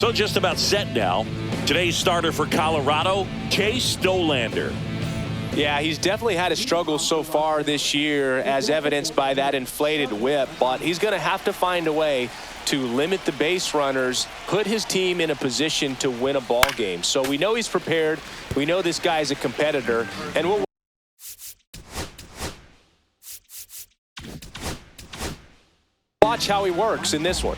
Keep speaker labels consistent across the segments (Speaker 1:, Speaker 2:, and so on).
Speaker 1: So just about set now. Today's starter for Colorado, Chase Dollander.
Speaker 2: Yeah, he's definitely had a struggle so far this year, as evidenced by that inflated whip. But he's going to have to find a way to limit the base runners, put his team in a position to win a ball game. So we know he's prepared. We know this guy's a competitor. And we'll watch how he works in this one.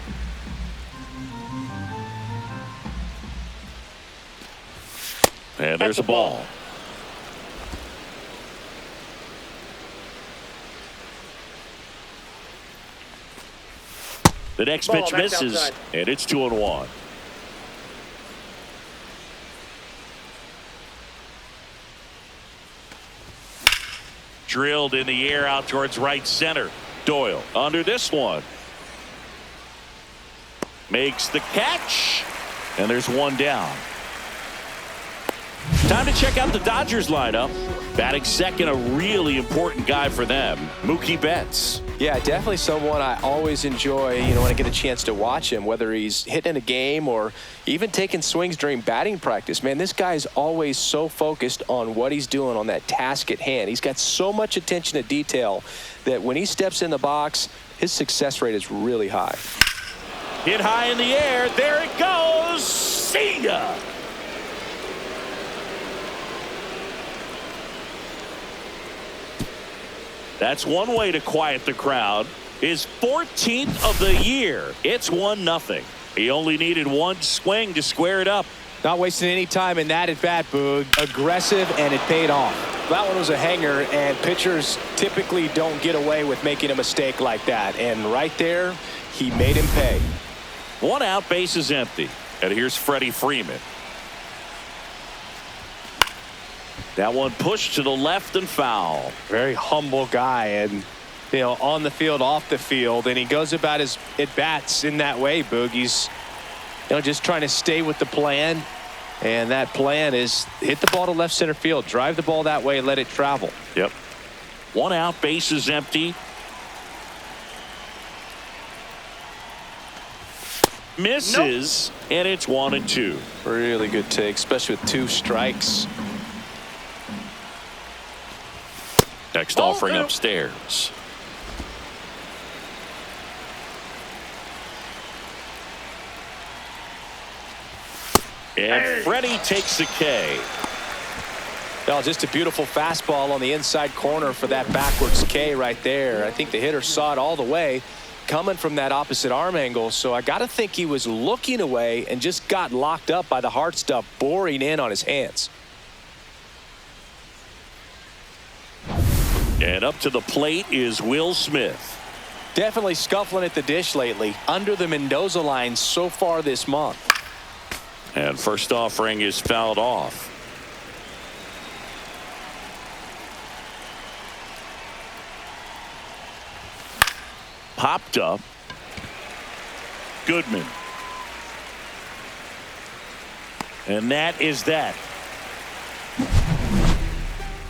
Speaker 1: And there's a ball. The next pitch misses, outside. And it's 2-1. Drilled in the air out towards right center. Doyle under this one. Makes the catch. And there's one down. Time to check out the Dodgers lineup. Batting second, a really important guy for them, Mookie Betts.
Speaker 2: Yeah, definitely someone I always enjoy, when I get a chance to watch him, whether he's hitting a game or even taking swings during batting practice. Man, this guy is always so focused on what he's doing on that task at hand. He's got so much attention to detail that when he steps in the box, his success rate is really high.
Speaker 1: Hit high in the air. There it goes. See ya. That's one way to quiet the crowd. His 14th of the year. It's 1-0. He only needed one swing to square it up.
Speaker 2: Not wasting any time in that at bat, Boog. Aggressive, and it paid off. That one was a hanger, and pitchers typically don't get away with making a mistake like that. And right there, he made him pay.
Speaker 1: 1 out, base is empty. And here's Freddie Freeman. That one pushed to the left and foul.
Speaker 2: Very humble guy, and on the field, off the field, and he goes about his at-bats in that way, Boog. He's just trying to stay with the plan, and that plan is hit the ball to left center field, drive the ball that way, let it travel.
Speaker 1: Yep. 1 out, base is empty. Misses, and it's 1-2.
Speaker 2: Really good take, especially with 2 strikes.
Speaker 1: Next offering upstairs. And Freddie takes the K.
Speaker 2: Well, just a beautiful fastball on the inside corner for that backwards K right there. I think the hitter saw it all the way coming from that opposite arm angle. So I got to think he was looking away and just got locked up by the hard stuff boring in on his hands.
Speaker 1: And up to the plate is Will Smith.
Speaker 2: Definitely scuffling at the dish lately. Under the Mendoza line so far this month.
Speaker 1: And first offering is fouled off. Popped up. Goodman. And that is that.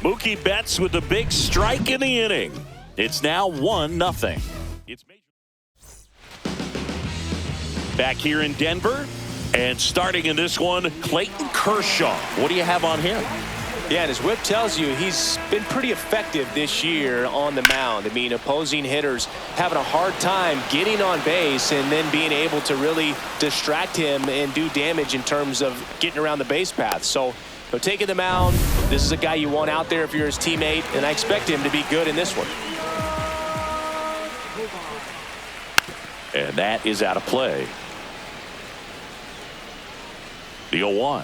Speaker 1: Mookie Betts with a big strike in the inning. It's now 1-0. It's back here in Denver, and starting in this one, Clayton Kershaw. What do you have on him?
Speaker 2: Yeah, and his whip tells you he's been pretty effective this year on the mound. I mean, opposing hitters having a hard time getting on base and then being able to really distract him and do damage in terms of getting around the base path. So taking the mound, this is a guy you want out there if you're his teammate, and I expect him to be good in this one.
Speaker 1: And that is out of play. The 0-1.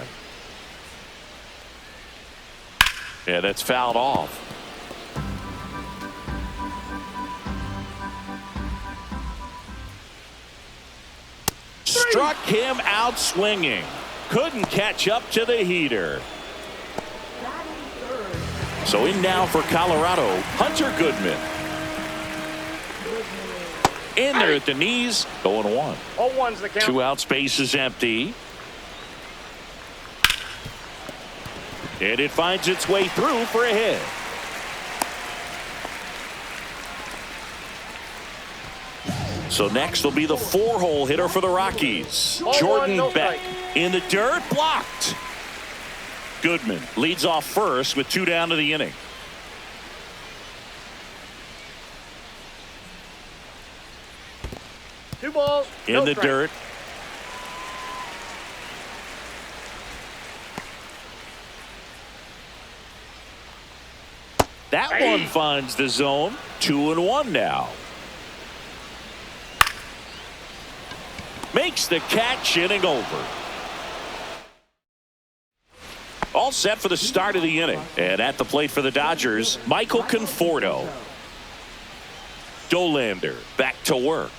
Speaker 1: Yeah, that's fouled off. Struck him out swinging. Couldn't catch up to the heater. So in now for Colorado, Hunter Goodman. In there at the knees, 0-1.
Speaker 3: 0-1's the count.
Speaker 1: 2 outs, base is empty. And it finds its way through for a hit. So next will be the 4-hole hitter for the Rockies. Jordan Beck in the dirt, blocked. Goodman leads off first with 2 down to the inning.
Speaker 3: Two balls.
Speaker 1: In the dirt. That one finds the zone. 2-1 now. Makes the catch, inning over. All set for the start of the inning. And at the plate for the Dodgers, Michael Conforto. Dolander back to work.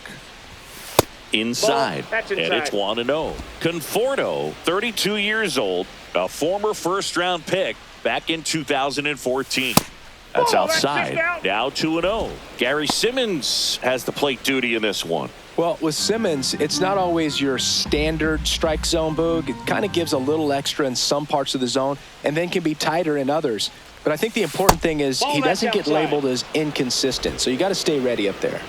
Speaker 1: Inside. And it's 1-0. Conforto, 32 years old, a former first-round pick back in 2014. That's outside. Now 2-0. Gary Simmons has the plate duty in this one.
Speaker 2: Well, with Simmons, it's not always your standard strike zone, Boog. It kind of gives a little extra in some parts of the zone and then can be tighter in others. But I think the important thing is he doesn't get labeled as inconsistent. So you got to stay ready up there.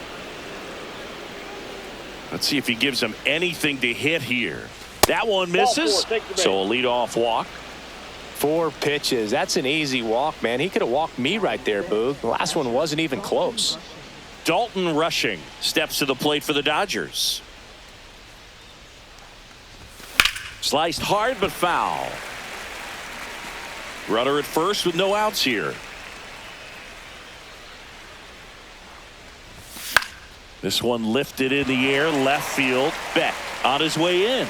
Speaker 1: Let's see if he gives him anything to hit here. That one misses. So a leadoff walk.
Speaker 2: 4 pitches. That's an easy walk, man. He could have walked me right there, Boog. The last one wasn't even close.
Speaker 1: Dalton Rushing steps to the plate for the Dodgers. Sliced hard but foul. Runner at first with no outs here. This one lifted in the air, left field. Beck on his way in.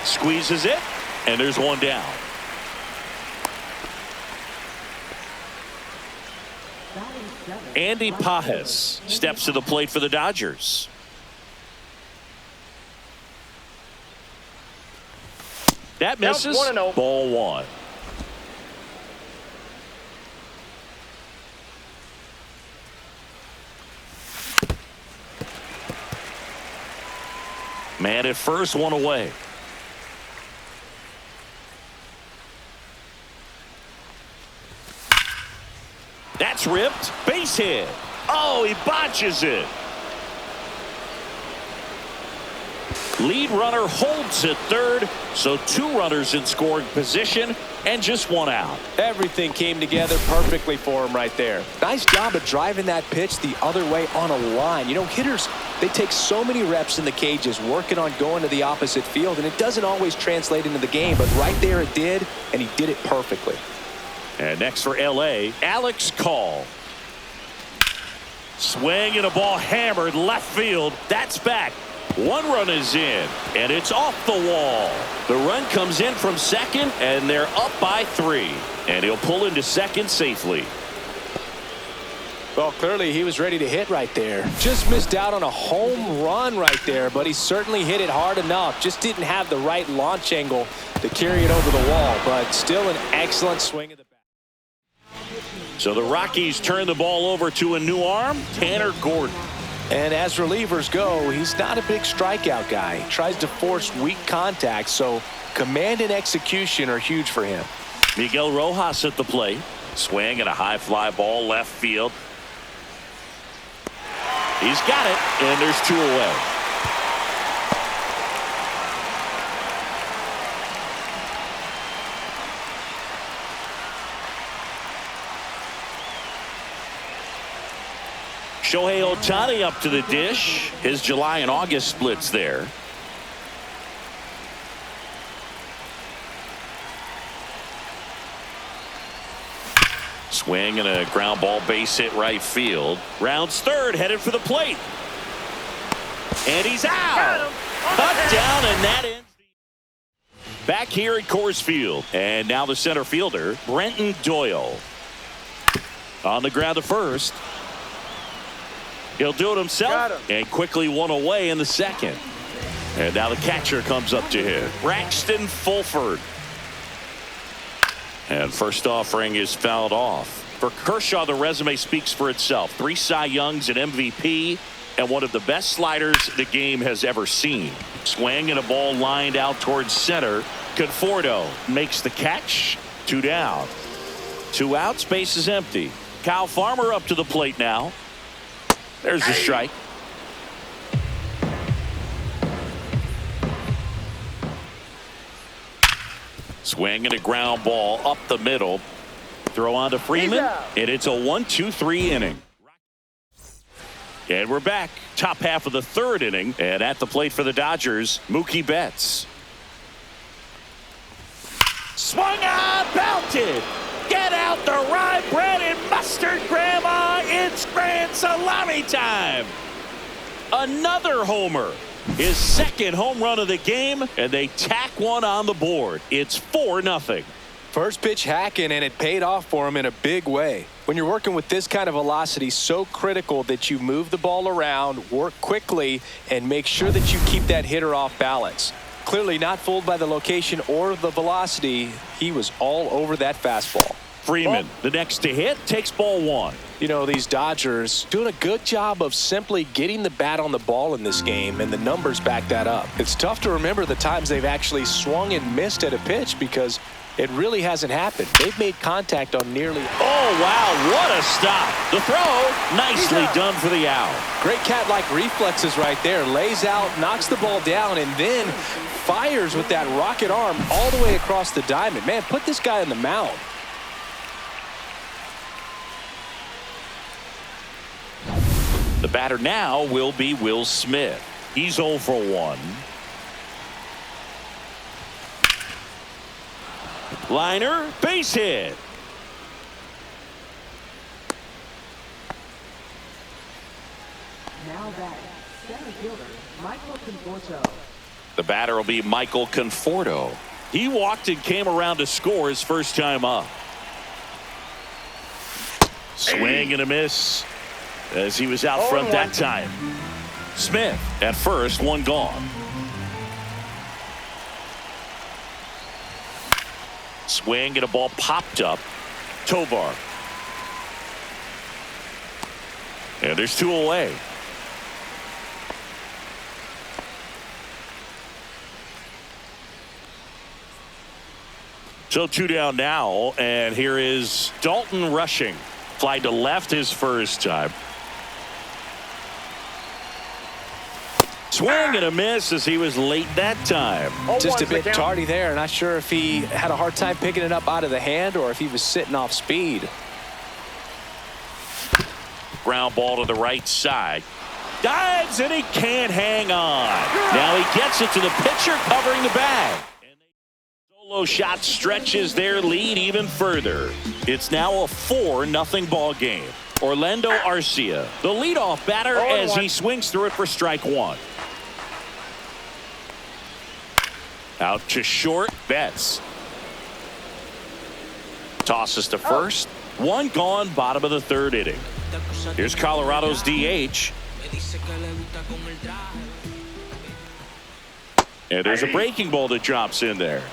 Speaker 1: Squeezes it, and there's one down. Andy Pajes steps to the plate for the Dodgers. That misses. Ball 1. Man at first, 1 away. That's ripped. Base hit. Oh, he botches it. Lead runner holds at third, so 2 runners in scoring position and just 1 out.
Speaker 2: Everything came together perfectly for him right there. Nice job of driving that pitch the other way on a line. You know, hitters, they take so many reps in the cages working on going to the opposite field, and it doesn't always translate into the game, but right there it did, and he did it perfectly.
Speaker 1: And next for L.A., Alex Call. Swing and a ball hammered left field. That's back. 1 run is in, and it's off the wall. The run comes in from second, and they're up by 3. And he'll pull into second safely.
Speaker 2: Well, clearly he was ready to hit right there. Just missed out on a home run right there, but he certainly hit it hard enough. Just didn't have the right launch angle to carry it over the wall, but still an excellent swing of the bat.
Speaker 1: So the Rockies turn the ball over to a new arm, Tanner Gordon.
Speaker 2: And as relievers go, he's not a big strikeout guy. He tries to force weak contact, so command and execution are huge for him.
Speaker 1: Miguel Rojas at the plate. Swing and a high fly ball left field. He's got it, and there's 2 away. Shohei Ohtani up to the dish. His July and August splits there. Swing and a ground ball base hit right field. Rounds third, headed for the plate. And he's out. Cut down, and that ends. Back here at Coors Field. And now the center fielder, Brenton Doyle. On the ground to first. He'll do it himself and quickly 1 away in the second. And now the catcher comes up to him, Braxton Fulford. And first offering is fouled off. For Kershaw, the resume speaks for itself. 3 Cy Youngs, an MVP, and one of the best sliders the game has ever seen. Swing and a ball lined out towards center. Conforto makes the catch. 2 down. 2 out, space is empty. Kyle Farmer up to the plate now. There's the strike. Swing and a ground ball up the middle. Throw on to Freeman, and it's a 1-2-3 inning. And we're back. Top half of the third inning, and at the plate for the Dodgers, Mookie Betts. Swung on, belted. Get out the rye bread and mustard, Grandma. It's grand salami time. Another homer. His second home run of the game, and they tack one on the board. It's 4-0.
Speaker 2: First pitch hacking, and it paid off for him in a big way. When you're working with this kind of velocity, so critical that you move the ball around, work quickly, and make sure that you keep that hitter off balance. Clearly not fooled by the location or the velocity. He was all over that fastball.
Speaker 1: Freeman, the next to hit, takes ball one.
Speaker 2: You know, these Dodgers doing a good job of simply getting the bat on the ball in this game, and the numbers back that up. It's tough to remember the times they've actually swung and missed at a pitch because it really hasn't happened. They've made contact on nearly.
Speaker 1: Oh, wow, what a stop. The throw, nicely done for the out.
Speaker 2: Great cat-like reflexes right there. Lays out, knocks the ball down, and then fires with that rocket arm all the way across the diamond. Man, put this guy on the mound.
Speaker 1: The batter now will be Will Smith. He's 0 for 1. Liner, base hit.
Speaker 3: Now batting, center fielder Michael Conforto.
Speaker 1: The batter will be Michael Conforto. He walked and came around to score his first time up. Swing and a miss as he was out front that time. Smith at first, one gone. Swing and a ball popped up. Tovar. And there's 2 away. So 2 down now, and here is Dalton rushing. Fly to left his first time. Swing and a miss as he was late that time.
Speaker 2: Just a bit tardy there. Not sure if he had a hard time picking it up out of the hand or if he was sitting off speed.
Speaker 1: Ground ball to the right side. Dives and he can't hang on. Now he gets it to the pitcher covering the bag. And solo shot stretches their lead even further. It's now a 4-0 ball game. Orlando Arcia, the leadoff batter as he swings through it for strike one. Out to short, Betts. Tosses to first. One gone, bottom of the third inning. Here's Colorado's DH. And there's a breaking ball that drops in there.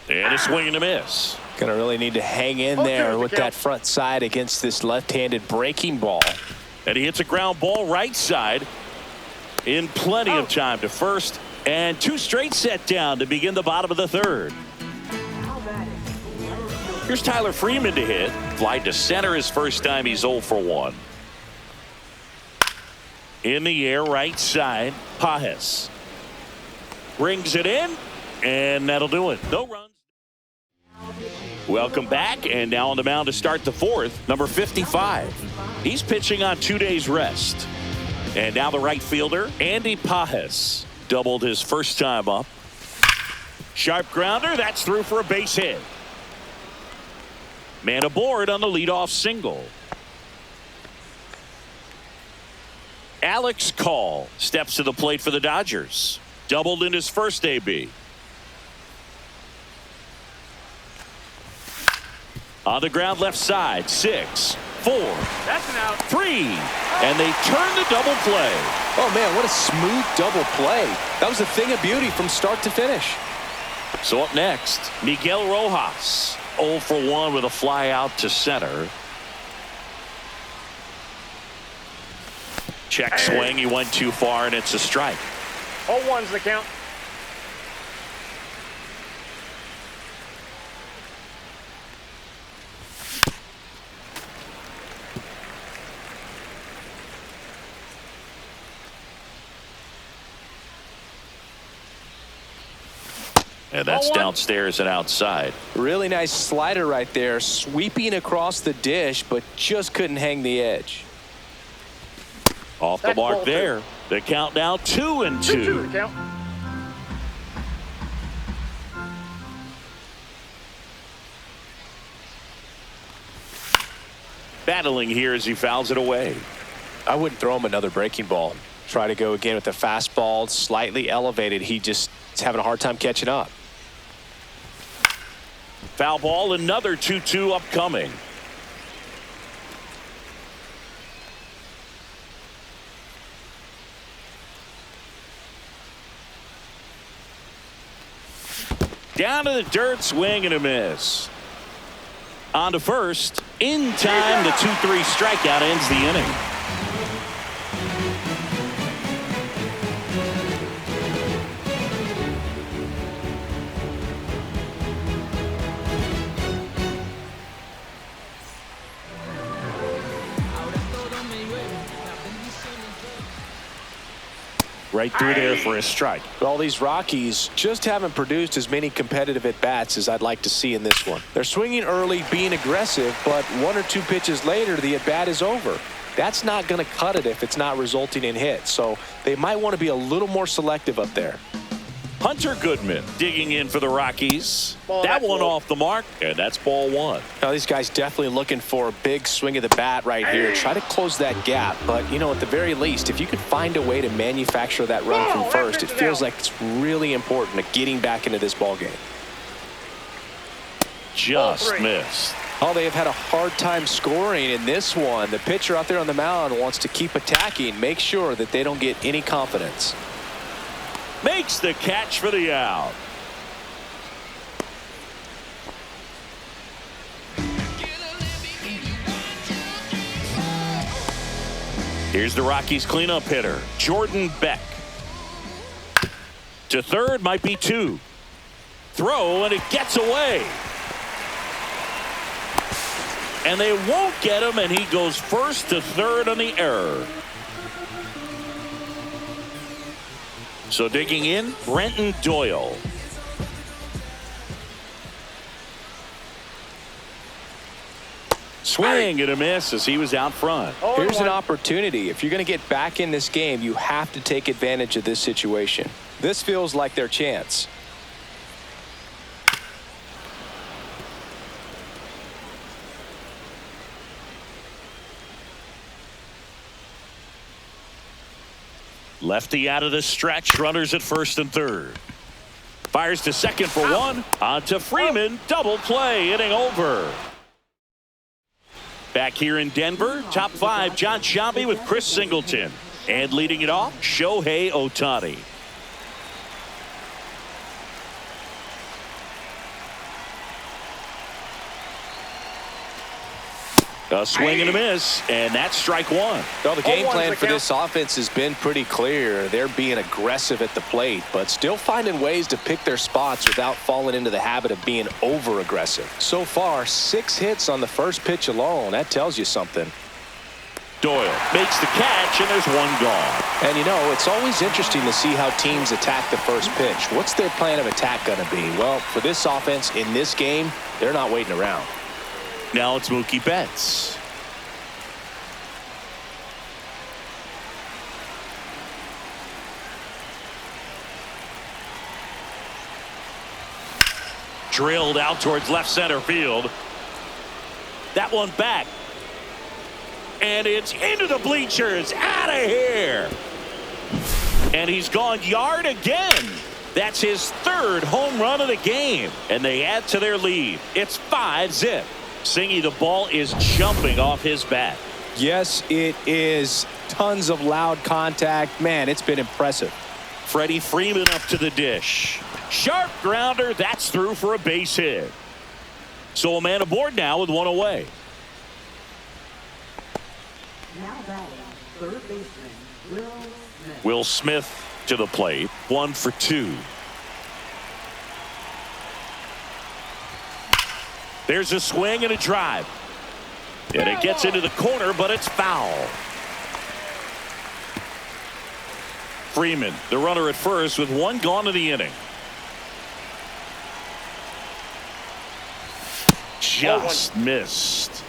Speaker 1: And a swing and a miss.
Speaker 2: Gonna really need to hang in there with that front side against this left-handed breaking ball.
Speaker 1: And he hits a ground ball right side in plenty of time to first, and 2 straight set down to begin the bottom of the third. Here's Tyler Freeman to hit. Fly to center his first time. He's 0 for 1. In the air right side, Pajes brings it in, and that'll do it. No runs. Welcome back, and now on the mound to start the fourth, number 55. He's pitching on 2 days rest. And now the right fielder, Andy Pajes, doubled his first time up. Sharp grounder, that's through for a base hit. Man aboard on the leadoff single. Alex Call steps to the plate for the Dodgers. Doubled in his first AB. On the ground left side, 6, 4,
Speaker 4: That's an out.
Speaker 1: 3, and they turn the double play.
Speaker 2: Oh man, what a smooth double play. That was a thing of beauty from start to finish.
Speaker 1: So up next, Miguel Rojas, 0 for 1 with a fly out to center. Check swing, he went too far, and it's a strike.
Speaker 4: 0-1's the count.
Speaker 1: And that's downstairs and outside.
Speaker 2: Really nice slider right there, sweeping across the dish, but just couldn't hang the edge.
Speaker 1: Off the mark there. The count now 2-2.
Speaker 4: 2-2 the count.
Speaker 1: Battling here as he fouls it away.
Speaker 2: I wouldn't throw him another breaking ball. Try to go again with the fastball, slightly elevated. He just is having a hard time catching up.
Speaker 1: Foul ball, another 2-2 upcoming. Down to the dirt, swing and a miss. On to first. In time, the 2-3 strikeout ends the inning. Right through there for a strike.
Speaker 2: Well, these Rockies just haven't produced as many competitive at-bats as I'd like to see in this one. They're swinging early, being aggressive, but 1 or 2 pitches later, the at-bat is over. That's not going to cut it if it's not resulting in hits. So they might want to be a little more selective up there.
Speaker 1: Hunter Goodman digging in for the Rockies. That one off the mark, and that's ball 1.
Speaker 2: Now, these guys definitely looking for a big swing of the bat right here. Try to close that gap. But, you know, at the very least, if you could find a way to manufacture that run from first, it feels like it's really important to getting back into this ball game.
Speaker 1: Just missed.
Speaker 2: Oh, they have had a hard time scoring in this one. The pitcher out there on the mound wants to keep attacking, make sure that they don't get any confidence.
Speaker 1: Makes the catch for the out. Here's the Rockies cleanup hitter, Jordan Beck. To third, might be 2. Throw, and it gets away. And they won't get him, and he goes first to third on the error. So digging in, Brenton Doyle. Swing and a miss as he was out front.
Speaker 2: Here's an opportunity. If you're going to get back in this game, you have to take advantage of this situation. This feels like their chance.
Speaker 1: Lefty out of the stretch, runners at first and third. Fires to second for 1. On to Freeman, double play, inning over. Back here in Denver, top 5, John Sciambi with Chris Singleton. And leading it off, Shohei Ohtani. A swing and a miss, and that's strike 1.
Speaker 2: Well, the game plan for this offense has been pretty clear. They're being aggressive at the plate, but still finding ways to pick their spots without falling into the habit of being over-aggressive. So far, 6 hits on the first pitch alone. That tells you something.
Speaker 1: Doyle makes the catch, and there's 1 gone.
Speaker 2: And, you know, it's always interesting to see how teams attack the first pitch. What's their plan of attack going to be? Well, for this offense in this game, they're not waiting around.
Speaker 1: Now it's Mookie Betts. Drilled out towards left center field. That one back. And it's into the bleachers. Out of here. And he's gone yard again. That's his 3rd home run of the game. And they add to their lead. It's 5-0. Singy, the ball is jumping off his bat.
Speaker 2: Yes, it is. Tons of loud contact. Man, it's been impressive.
Speaker 1: Freddie Freeman up to the dish. Sharp grounder. That's through for a base hit. So a man aboard now with 1 away.
Speaker 3: Now batting, third baseman, Will Smith.
Speaker 1: Will Smith to the plate. 1 for 2. There's a swing and a drive. And it gets into the corner, but it's foul. Freeman, the runner at first with 1 gone in the inning. just missed.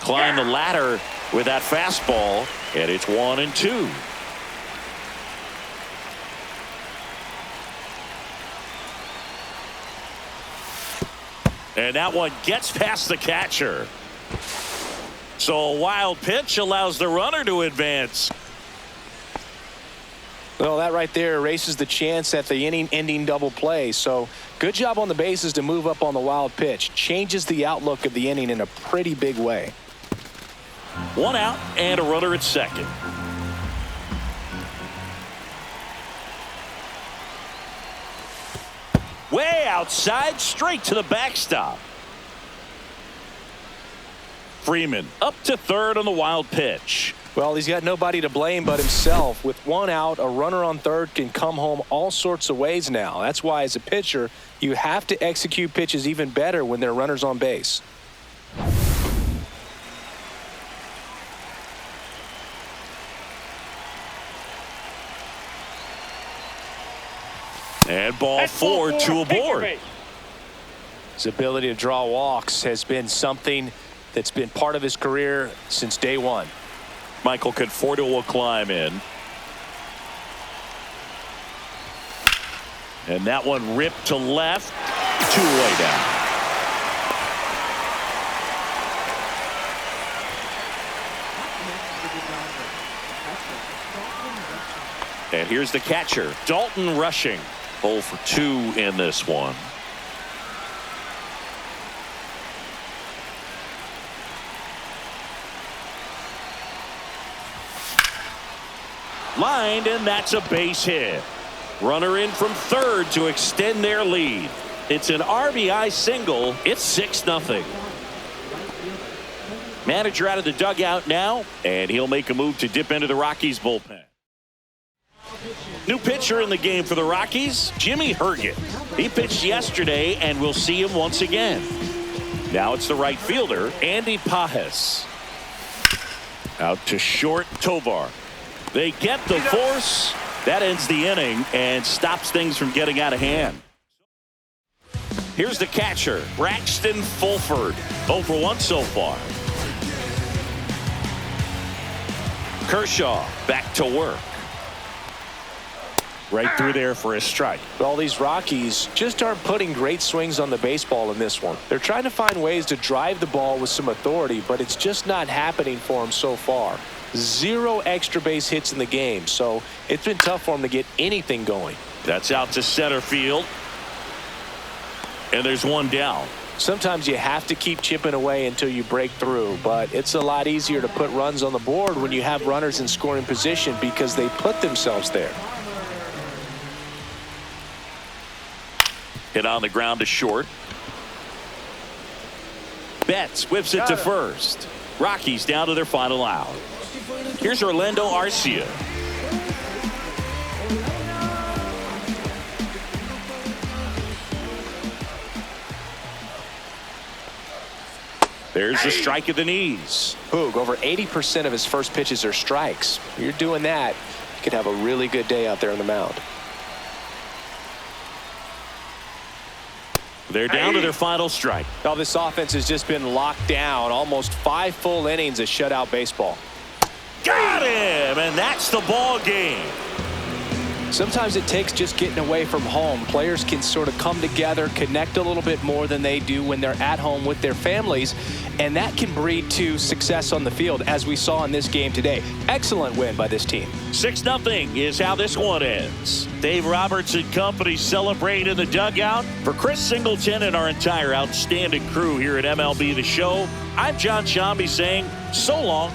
Speaker 1: Climb the ladder with that fastball, and it's 1-2. And that one gets past the catcher. So a wild pitch allows the runner to advance.
Speaker 2: Well, that right there erases the chance at the inning-ending double play. So good job on the bases to move up on the wild pitch. Changes the outlook of the inning in a pretty big way.
Speaker 1: 1 out and a runner at second. Way outside, straight to the backstop. Freeman up to third on the wild pitch.
Speaker 2: Well, he's got nobody to blame but himself. With 1 out, a runner on third can come home all sorts of ways now. That's why, as a pitcher, you have to execute pitches even better when there are runners on base.
Speaker 1: And ball 4, 2 aboard.
Speaker 2: His ability to draw walks has been something that's been part of his career since day one.
Speaker 1: Michael Conforto will climb in. And that one ripped to left. 2-way down. And here's the catcher, Dalton Rushing. 0 for 2 in this one. Lined, and that's a base hit. Runner in from third to extend their lead. It's an RBI single. It's 6-0. Manager out of the dugout now, and he'll make a move to dip into the Rockies bullpen. New pitcher in the game for the Rockies, Jimmy Herget. He pitched yesterday, and we'll see him once again. Now it's the right fielder, Andy Pajes. Out to short, Tovar. They get the force. That ends the inning and stops things from getting out of hand. Here's the catcher, Braxton Fulford. 0 for 1 so far. Kershaw back to work. Right through there for a strike.
Speaker 2: Well, these Rockies just aren't putting great swings on the baseball in this one. They're trying to find ways to drive the ball with some authority, but it's just not happening for them so far. 0 extra base hits in the game, so it's been tough for them to get anything going.
Speaker 1: That's out to center field. And there's one down.
Speaker 2: Sometimes you have to keep chipping away until you break through, but it's a lot easier to put runs on the board when you have runners in scoring position because they put themselves there.
Speaker 1: Hit on the ground to short. Betts whips it to first. Rockies down to their final out. Here's Orlando Arcia. There's the strike at the knees.
Speaker 2: Boog, over 80% of his first pitches are strikes. You're doing that, you could have a really good day out there on the mound.
Speaker 1: They're down to their final strike.
Speaker 2: Now this offense has just been locked down. Almost 5 full innings of shutout baseball.
Speaker 1: Got him, and that's the ball game.
Speaker 2: Sometimes it takes just getting away from home. Players can sort of come together, connect a little bit more than they do when they're at home with their families, and that can breed to success on the field, as we saw in this game today. Excellent win by this team.
Speaker 1: 6-0 is how this one ends. Dave Roberts and company celebrate in the dugout. For Chris Singleton and our entire outstanding crew here at MLB The Show, I'm John Shambi saying so long